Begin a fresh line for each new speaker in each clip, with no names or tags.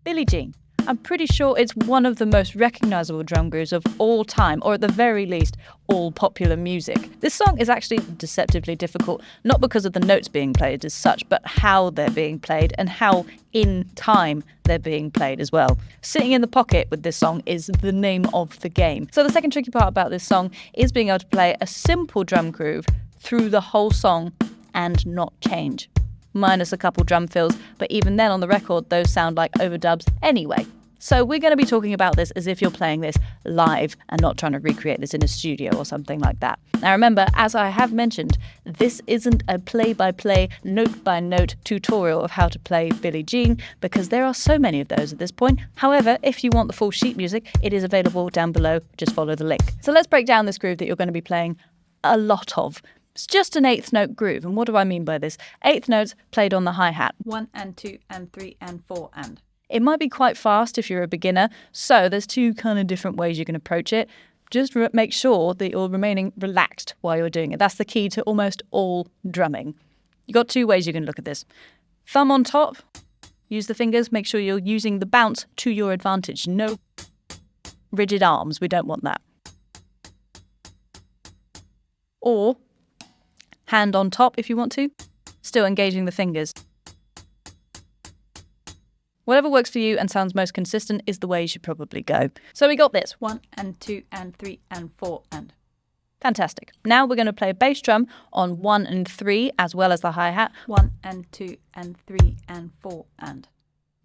Billie Jean. I'm pretty sure it's one of the most recognisable drum grooves of all time, or at the very least, all popular music. This song is actually deceptively difficult, not because of the notes being played as such, but how they're being played and how in time they're being played as well. Sitting in the pocket with this song is the name of the game. So the second tricky part about this song is being able to play a simple drum groove through the whole song and not change. Minus a couple drum fills, but even then on the record, those sound like overdubs anyway. So we're going to be talking about this as if you're playing this live and not trying to recreate this in a studio or something like that. Now remember, as I have mentioned, this isn't a play-by-play, note-by-note tutorial of how to play Billie Jean, because there are so many of those at this point. However, if you want the full sheet music, it is available down below. Just follow the link. So let's break down this groove that you're going to be playing a lot of. It's just an eighth note groove. And what do I mean by this? Eighth notes played on the hi-hat. 1 and 2 and 3 and 4 and. It might be quite fast if you're a beginner, so there's two kind of different ways you can approach it. Just make sure that you're remaining relaxed while you're doing it. That's the key to almost all drumming. You've got two ways you can look at this. Thumb on top, use the fingers, make sure you're using the bounce to your advantage. No rigid arms, we don't want that. Or hand on top if you want to, still engaging the fingers. Whatever works for you and sounds most consistent is the way you should probably go. So we got this. 1 and 2 and 3 and 4 and. Fantastic. Now we're going to play a bass drum on 1 and 3 as well as the hi-hat. 1 and 2 and 3 and 4 and.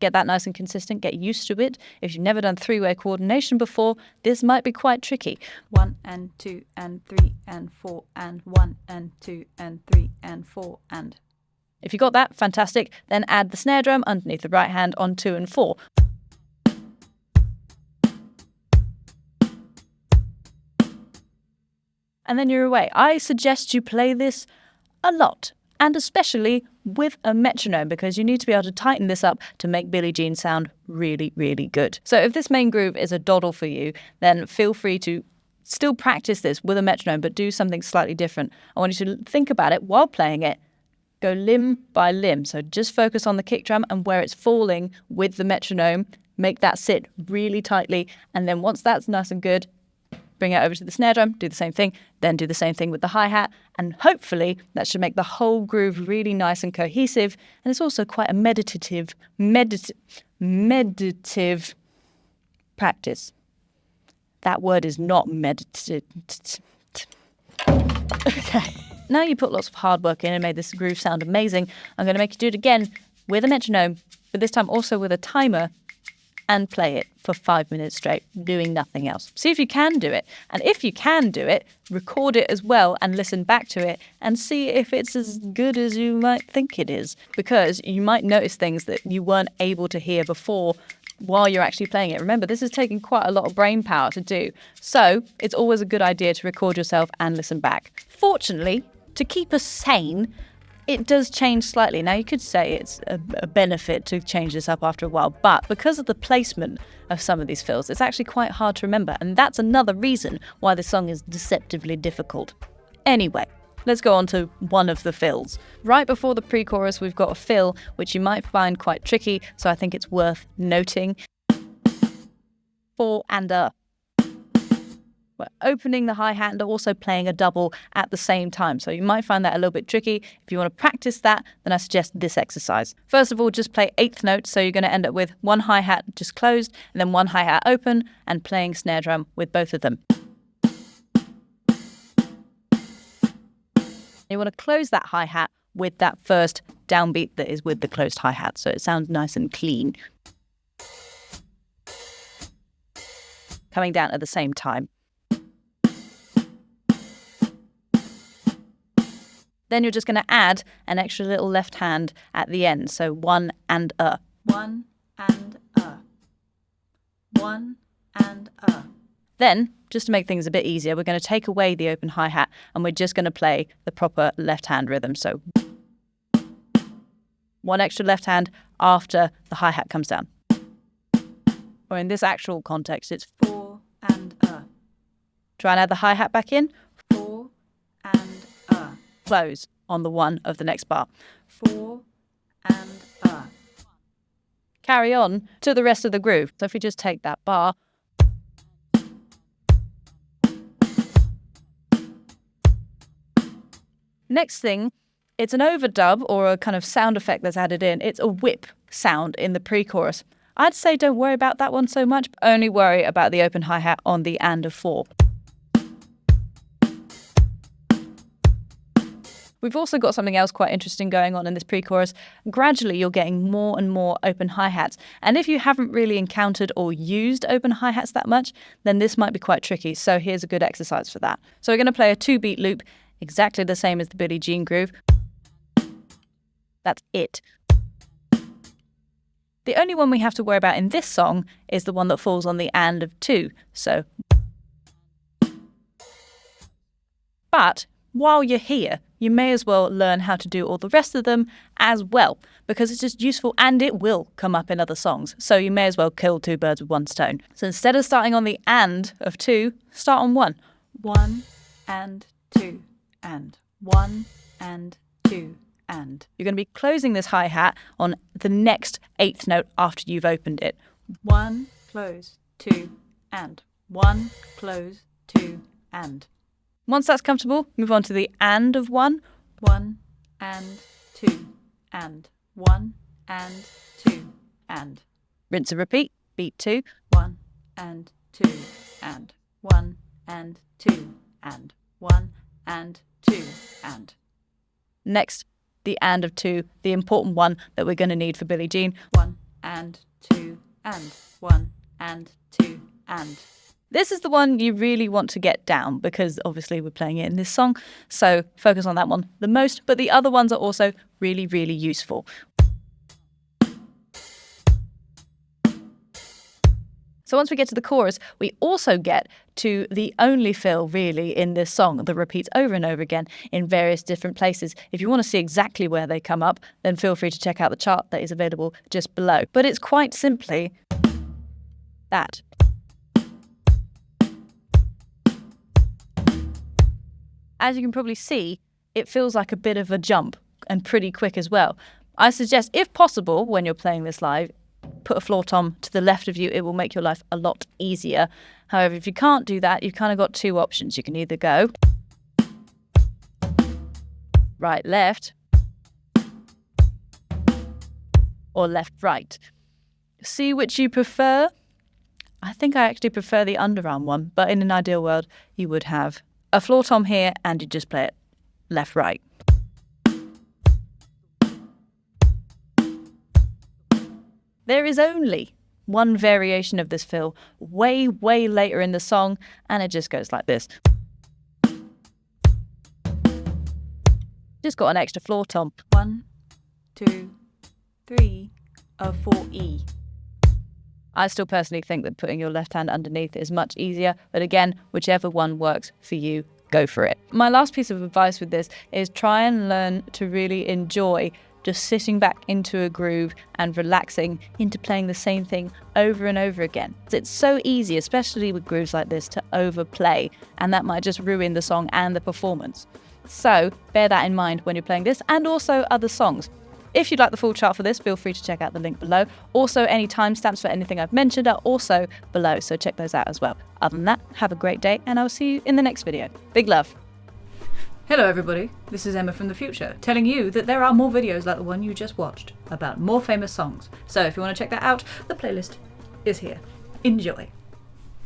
Get that nice and consistent. Get used to it. If you've never done three-way coordination before, this might be quite tricky. 1 and 2 and 3 and 4 and 1 and 2 and 3 and 4 and. If you got that, fantastic. Then add the snare drum underneath the right hand on 2 and 4. And then you're away. I suggest you play this a lot, and especially with a metronome, because you need to be able to tighten this up to make Billie Jean sound really, really good. So if this main groove is a doddle for you, then feel free to still practice this with a metronome, but do something slightly different. I want you to think about it while playing it. Go limb by limb. So just focus on the kick drum and where it's falling with the metronome. Make that sit really tightly. And then once that's nice and good, bring it over to the snare drum, do the same thing, then do the same thing with the hi-hat. And hopefully that should make the whole groove really nice and cohesive. And it's also quite a meditative practice. That word is not meditative. Okay. Now you put lots of hard work in and made this groove sound amazing, I'm going to make you do it again with a metronome, but this time also with a timer, and play it for 5 minutes straight, doing nothing else. See if you can do it. And if you can do it, record it as well and listen back to it and see if it's as good as you might think it is. Because you might notice things that you weren't able to hear before while you're actually playing it. Remember, this is taking quite a lot of brain power to do. So it's always a good idea to record yourself and listen back. Fortunately, to keep us sane, it does change slightly. Now, you could say it's a benefit to change this up after a while, but because of the placement of some of these fills, it's actually quite hard to remember, and that's another reason why the song is deceptively difficult. Anyway, let's go on to one of the fills. Right before the pre-chorus, we've got a fill, which you might find quite tricky, so I think it's worth noting. 4 and a. We're opening the hi-hat and also playing a double at the same time. So you might find that a little bit tricky. If you want to practice that, then I suggest this exercise. First of all, just play eighth notes. So you're going to end up with one hi-hat just closed and then one hi-hat open and playing snare drum with both of them. You want to close that hi-hat with that first downbeat that is with the closed hi-hat. So it sounds nice and clean. Coming down at the same time. Then you're just going to add an extra little left hand at the end. So 1 and a. 1 and a. 1 and a. Then, just to make things a bit easier, we're going to take away the open hi-hat and we're just going to play the proper left hand rhythm. So one extra left hand after the hi-hat comes down. Or in this actual context, it's 4 and a. Try and add the hi-hat back in. 4 and a. Close on the 1 of the next bar. 4 and a. carry on to the rest of the groove. So if we just take that bar, next thing, it's an overdub or a kind of sound effect that's added in. It's a whip sound in the pre-chorus. I'd say don't worry about that one so much, only worry about the open hi-hat on the and of 4. We've also got something else quite interesting going on in this pre-chorus. Gradually, you're getting more and more open hi-hats. And if you haven't really encountered or used open hi-hats that much, then this might be quite tricky. So here's a good exercise for that. So we're going to play a 2-beat loop, exactly the same as the Billie Jean groove. That's it. The only one we have to worry about in this song is the one that falls on the and of 2. So, but while you're here, you may as well learn how to do all the rest of them as well, because it's just useful and it will come up in other songs. So you may as well kill 2 birds with 1 stone. So instead of starting on the and of 2, start on 1. 1 and 2 and 1 and 2 and. You're going to be closing this hi-hat on the next 8th note after you've opened it. 1, close, 2, and. 1, close, 2, and. Once that's comfortable, move on to the and of 1. 1 and 2 and. 1 and 2 and. Rinse and repeat. Beat 2. 1 and 2 and. 1 and 2 and. 1 and 2 and. Next, the and of 2, the important one that we're going to need for Billie Jean. 1 and 2 and. 1 and 2 and. This is the one you really want to get down because obviously we're playing it in this song, so focus on that one the most, but the other ones are also really, really useful. So once we get to the chorus, we also get to the only fill really in this song that repeats over and over again in various different places. If you want to see exactly where they come up, then feel free to check out the chart that is available just below. But it's quite simply that. As you can probably see, it feels like a bit of a jump and pretty quick as well. I suggest, if possible, when you're playing this live, put a floor tom to the left of you. It will make your life a lot easier. However, if you can't do that, you've kind of got 2 options. You can either go right, left, or left, right. See which you prefer. I think I actually prefer the underarm one, but in an ideal world, you would have a floor tom here and you just play it left, right. There is only one variation of this fill way, way later in the song, and it just goes like this. Just got an extra floor tom. 1, 2, 3, a 4E. I still personally think that putting your left hand underneath is much easier, but again, whichever one works for you, go for it. My last piece of advice with this is try and learn to really enjoy just sitting back into a groove and relaxing into playing the same thing over and over again. It's so easy, especially with grooves like this, to overplay, and that might just ruin the song and the performance. So bear that in mind when you're playing this and also other songs. If you'd like the full chart for this, feel free to check out the link below. Also, any timestamps for anything I've mentioned are also below, so check those out as well. Other than that, have a great day, and I'll see you in the next video. Big love. Hello everybody, this is Emma from the future, telling you that there are more videos like the one you just watched about more famous songs. So if you want to check that out, the playlist is here. Enjoy.